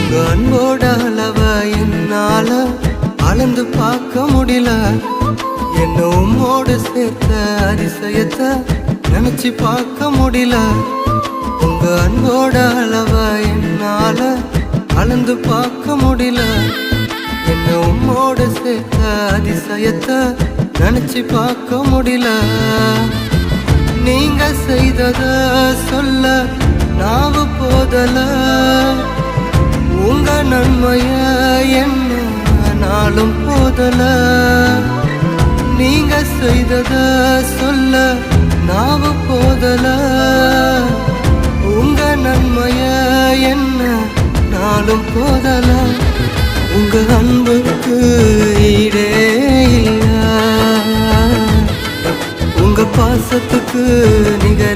உங்க அன்போட அளவ என்னால அளந்து பார்க்க முடியல. என்ன உம்மோடு சேர்த்த அதிசயத்தை நினைச்சு பார்க்க முடியல. உங்க அன்போட அளவ என்னால அளந்து பார்க்க முடியல. என்ன உம்மோடு சேர்த்த அதிசயத்தை நினைச்சு பார்க்க முடியல. நீங்க செய்தத சொல்ல நாவு போதல. உங்க நன்மைய என்ன நாளும் போதல. நீங்க செய்தத சொல்ல நாவு போதல. உங்க நன்மைய என்ன நாளும் போதல. உங்க அன்புக்கு ஈடே இல்ல. உங்க பாசத்துக்கு நிகர்